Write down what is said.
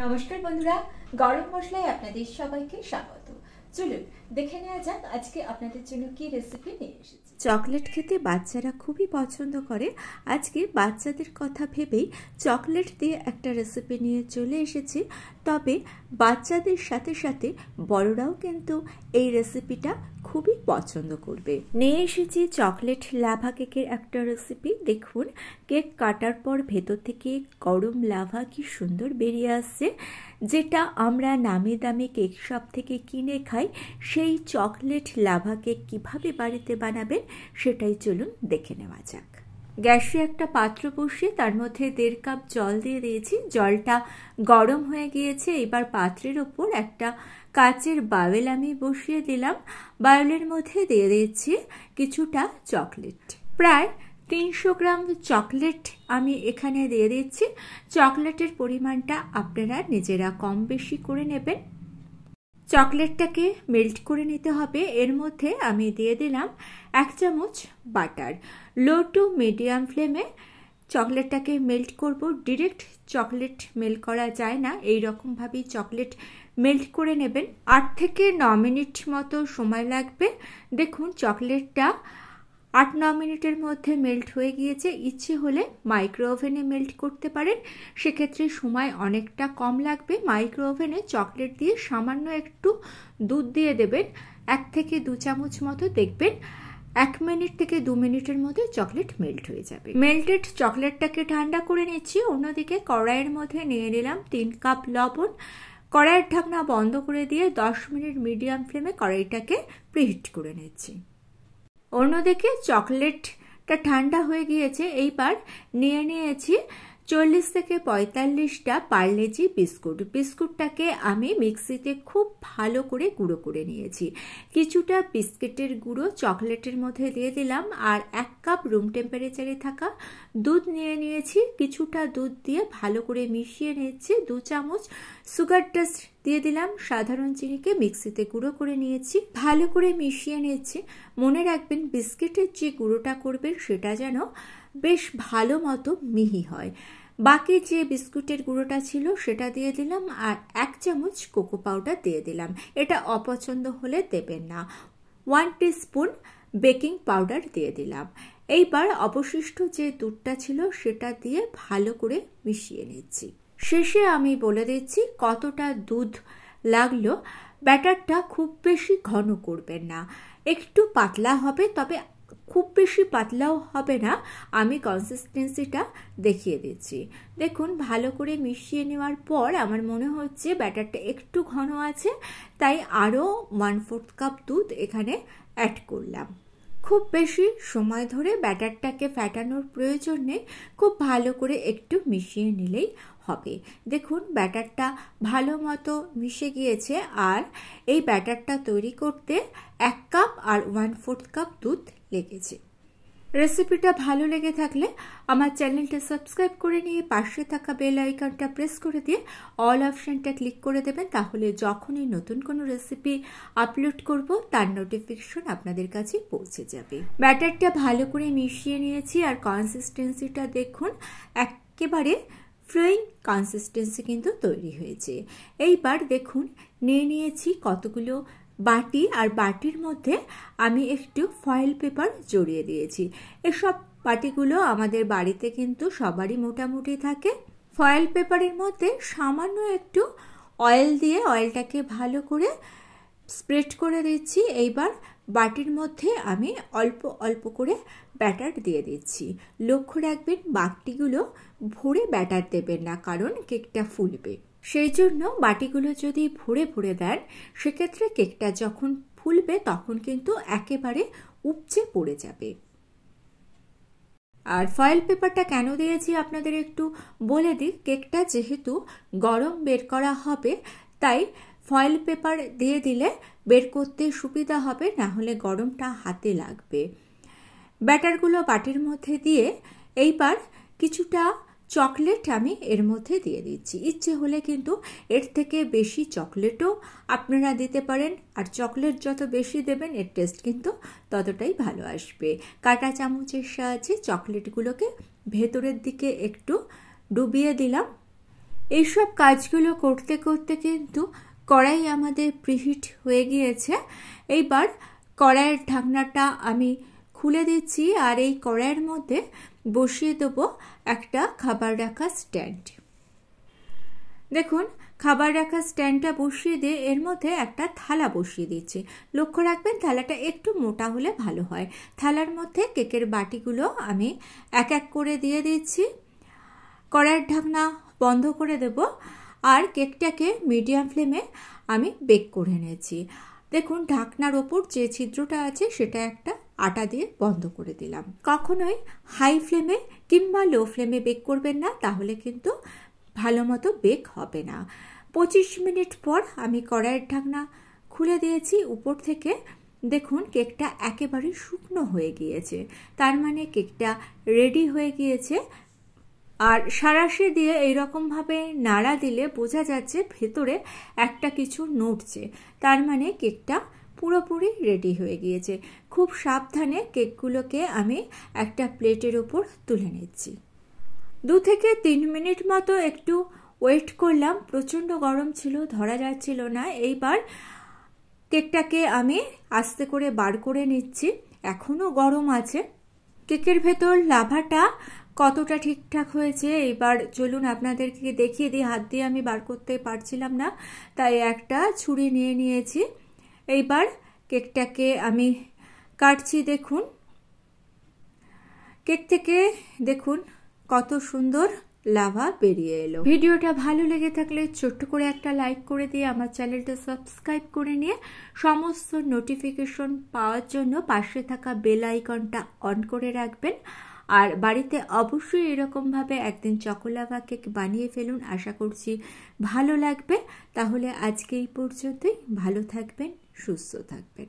নমস্কার বন্ধুরা, গরম মশলায় আপনাদের সবাইকে স্বাগত। চলুন দেখে নেওয়া যাক আজকে আপনাদের জন্য কি রেসিপি নিয়ে এসেছি। চকলেট খেতে বাচ্চারা খুবই পছন্দ করে। আজকে বাচ্চাদের কথা ভেবেই চকলেট দিয়ে একটা রেসিপি নিয়ে চলে এসেছি। তবে বাচ্চাদের সাথে সাথে বড়রাও কিন্তু এই রেসিপিটা খুবই পছন্দ করবে। নিয়ে এসেছি চকলেট লাভা কেকের একটা রেসিপি। দেখুন, কেক কাটার পর ভেতর থেকে গরম লাভা কি সুন্দর বেরিয়ে আসছে, যেটা আমরা নামি দামি কেক শপ থেকে কিনে খাই। সেই চকলেট লাভা কেক কিভাবে বাড়িতে বানাবেন সেটাই চলুন দেখে নেওয়া যাক। গ্যাসে একটা পাত্র বসিয়ে তার মধ্যে 1.5 কাপ জল দিয়ে দিয়েছি। জলটা গরম হয়ে গিয়েছে। এবার পাত্রের ওপর একটা কাচের বাউল আমি বসিয়ে দিলাম। বাউলের মধ্যে দিয়ে দিয়েছি কিছুটা চকলেট, প্রায় 300 গ্রাম চকলেট আমি এখানে দিয়ে দিচ্ছি। চকলেটের পরিমাণটা আপনারা নিজেরা কম বেশি করে নেবেন। চকলেটটাকে মেল্ট করে নিতে হবে। এর মধ্যে আমি দিয়ে দিলাম 1 চামচ বাটার। লো টু মিডিয়াম ফ্লেমে চকলেটটাকে মেল্ট করব। ডিরেক্ট চকলেট মেল্ট করা যায় না, এই রকমভাবেই চকলেট মেল্ট করে নেবেন। 8 থেকে 9 মিনিট মতো সময় লাগবে। দেখুন, চকলেটটা 8-9 মিনিটের মধ্যে মেল্ট হয়ে গিয়েছে। ইচ্ছে হলে মাইক্রো ওভেনে মেল্ট করতে পারেন, সেক্ষেত্রে সময় অনেকটা কম লাগবে। মাইক্রো ওভেনে চকলেট দিয়ে সামান্য একটু দুধ দিয়ে দেবেন, 1 থেকে 2 চামচ মতো। দেখবেন 1 মিনিট থেকে 2 মিনিটের মধ্যে চকলেট মেল্ট হয়ে যাবে। মেল্টেড চকলেটটাকে ঠান্ডা করে নিচ্ছি। অন্যদিকে কড়াইয়ের মধ্যে নিয়ে নিলাম 3 কাপ লবণ। কড়াইয়ের ঢাকনা বন্ধ করে দিয়ে 10 মিনিট মিডিয়াম ফ্লেমে কড়াইটাকে প্রিহিট করে নিচ্ছি। অন্যদিকে চকলেটটা ঠান্ডা হয়ে গিয়েছে। এইবার নিয়ে নিয়েছি 40 থেকে 45টা পার্লেজি বিস্কুট। বিস্কুটটাকে আমি মিক্সিতে খুব ভালো করে গুঁড়ো করে নিয়েছি। কিছুটা বিস্কিটের গুঁড়ো চকলেটের মধ্যে দিয়ে দিলাম, আর 1 কাপ রুম টেম্পারেচারে থাকা দুধ নিয়ে নিয়েছি। কিছুটা দুধ দিয়ে ভালো করে মিশিয়ে নিয়েছি। 2 চামচ সুগার ডাস্ট দিয়ে দিলাম। সাধারণ চিনিকে মিক্সিতে গুঁড়ো করে নিয়েছি, ভালো করে মিশিয়ে নিয়েছি। মনে রাখবেন, বিস্কিটের যে গুঁড়োটা করবেন সেটা যেন বেশ ভালো মতো মিহি হয়। বাকি যে বিস্কুটের গুঁড়োটা ছিল সেটা দিয়ে দিলাম, আর 1 চামচ কোকো পাউডার দিয়ে দিলাম। এটা অপছন্দ হলে দেবেন না। 1 টিস্পুন বেকিং পাউডার দিয়ে দিলাম। এইবার অবশিষ্ট যে দুধটা ছিল সেটা দিয়ে ভালো করে মিশিয়ে নিচ্ছি। শেষে আমি বলে দিচ্ছি কতটা দুধ লাগলো। ব্যাটারটা খুব বেশি ঘন করবেন না, একটু পাতলা হবে, তবে খুব বেশি পাতলাও হবে না। আমি কনসিস্টেন্সিটা দেখিয়ে দিচ্ছি। দেখুন, ভালো করে মিশিয়ে নেওয়ার পর আমার মনে হচ্ছে ব্যাটারটা একটু ঘন আছে, তাই আরও 1/4 কাপ দুধ এখানে অ্যাড করলাম। খুব বেশি সময় ধরে ব্যাটারটাকে ফ্যাটানোর প্রয়োজন নেই, খুব ভালো করে একটু মিশিয়ে নিলেই হবে। দেখুন, ব্যাটারটা ভালো মতো মিশে গিয়েছে, আর এই ব্যাটারটা তৈরি করতে 1 কাপ আর 1/4 কাপ দুধ লেগেছে। রেসিপিটা ভালো লেগে থাকলে আমার চ্যানেলটা সাবস্ক্রাইব করে নিয়ে পাশে থাকা বেল আইকনটা প্রেস করে দিয়ে অল অপশানটা ক্লিক করে দেবেন। তাহলে যখনই নতুন কোনো রেসিপি আপলোড করব তার নোটিফিকেশন আপনাদের কাছে পৌঁছে যাবে। ব্যাটারটা ভালো করে মিশিয়ে নিয়েছি, আর কনসিস্টেন্সিটা দেখুন, একেবারে ফ্লোয়িং কনসিস্টেন্সি কিন্তু তৈরি হয়েছে। এইবার দেখুন, নিয়ে নিয়েছি কতগুলো বাটি, আর বাটির মধ্যে আমি একটু ফয়েল পেপার জড়িয়ে দিয়েছি। এসব বাটিগুলো আমাদের বাড়িতে কিন্তু সবারই মোটামুটি থাকে। ফয়েল পেপারের মধ্যে সামান্য একটু অয়েল দিয়ে অয়েলটাকে ভালো করে স্প্রেড করে দিচ্ছি। এইবার বাটির মধ্যে আমি অল্প অল্প করে ব্যাটার দিয়ে দিচ্ছি। লক্ষ্য রাখবেন, বাটিগুলো ভরে ব্যাটার দেবেন না, কারণ কেকটা ফুলবে। সেই জন্য বাটিগুলো যদি ভরে ভরে দেন, সেক্ষেত্রে কেকটা যখন ফুলবে তখন কিন্তু একেবারে উপচে পড়ে যাবে। আর ফয়েল পেপারটা কেন দিয়েছি আপনাদের একটু বলে দিই। কেকটা যেহেতু গরম বের করা হবে, তাই ফয়েল পেপার দিয়ে দিলে বের করতে সুবিধা হবে, না হলে গরমটা হাতে লাগবে। ব্যাটারগুলো বাটির মধ্যে দিয়ে এইবার কিছুটা চকলেট আমি এর মধ্যে দিয়ে দিচ্ছি। ইচ্ছে হলে কিন্তু এর থেকে বেশি চকলেটও আপনারা দিতে পারেন, আর চকলেট যত বেশি দেবেন এর টেস্ট কিন্তু ততটাই ভালো আসবে। কাঁটা চামচের সাহায্যে চকলেটগুলোকে ভেতরের দিকে একটু ডুবিয়ে দিলাম। এইসব কাজগুলো করতে করতে কিন্তু কড়াই আমাদের প্রিহিট হয়ে গিয়েছে। এইবার কড়াইয়ের ঢাকনাটা আমি খুলে দিচ্ছি আর এই কড়াইয়ের মধ্যে বসিয়ে দেবো একটা খাবার রাখা স্ট্যান্ড। দেখুন খাবার রাখা স্ট্যান্ডটা বসিয়ে দিয়ে এর মধ্যে একটা থালা বসিয়ে দিচ্ছি। লক্ষ্য রাখবেন থালাটা একটু মোটা হলে ভালো হয়। থালার মধ্যে কেকের বাটিগুলো আমি এক এক করে দিয়ে দিচ্ছি। কড়াইয়ের ঢাকনা বন্ধ করে দেব আর কেকটাকে মিডিয়াম ফ্লেমে আমি বেক করে নিয়েছি। দেখুন ঢাকনার ওপর যে ছিদ্রটা আছে সেটা একটা আটা দিয়ে বন্ধ করে দিলাম। কখনোই হাই ফ্লেমে কিংবা লো ফ্লেমে বেক করবেন না, তাহলে কিন্তু ভালো মতো বেক হবে না। 25 মিনিট পর আমি কড়াইয়ের ঢাকনা খুলে দিয়েছি। উপর থেকে দেখুন কেকটা একেবারে শুকনো হয়ে গিয়েছে, তার মানে কেকটা রেডি হয়ে গিয়েছে। আর সাঁড়াশি দিয়ে এইরকমভাবে নাড়া দিলে বোঝা যাচ্ছে ভেতরে একটা কিছু নড়ছে, তার মানে কেকটা পুরোপুরি রেডি হয়ে গিয়েছে। খুব সাবধানে কেকগুলোকে আমি একটা প্লেটের ওপর তুলে নিচ্ছি। 2 থেকে 3 মিনিট মতো একটু ওয়েট করলাম, প্রচণ্ড গরম ছিল, ধরা যাচ্ছিল না। এইবার কেকটাকে আমি আস্তে করে বার করে নিচ্ছি, এখনও গরম আছে। কেকের ভেতর লাভাটা কতটা ঠিকঠাক হয়েছে এবার চলুন আপনাদেরকে দেখিয়ে দিই। হাত দিয়ে আমি বার করতে পারছিলাম না, তাই একটা ছুরি নিয়ে নিয়েছি। এইবার কেকটাকে আমি কাটছি। দেখুন কেক থেকে দেখুন কত সুন্দর লাভা বেরিয়ে এলো। ভিডিওটা ভালো লেগে থাকলে ছোট্ট করে একটা লাইক করে দিয়ে আমার চ্যানেলটা সাবস্ক্রাইব করে নিয়ে সমস্ত নোটিফিকেশন পাওয়ার জন্য পাশে থাকা বেল আইকনটা অন করে রাখবেন। আর বাড়িতে অবশ্যই এরকমভাবে একদিন চকোলাভা কেক বানিয়ে ফেলুন, আশা করছি ভালো লাগবে। তাহলে আজকে এই পর্যন্তই, ভালো থাকবেন, সুস্থ থাকবেন।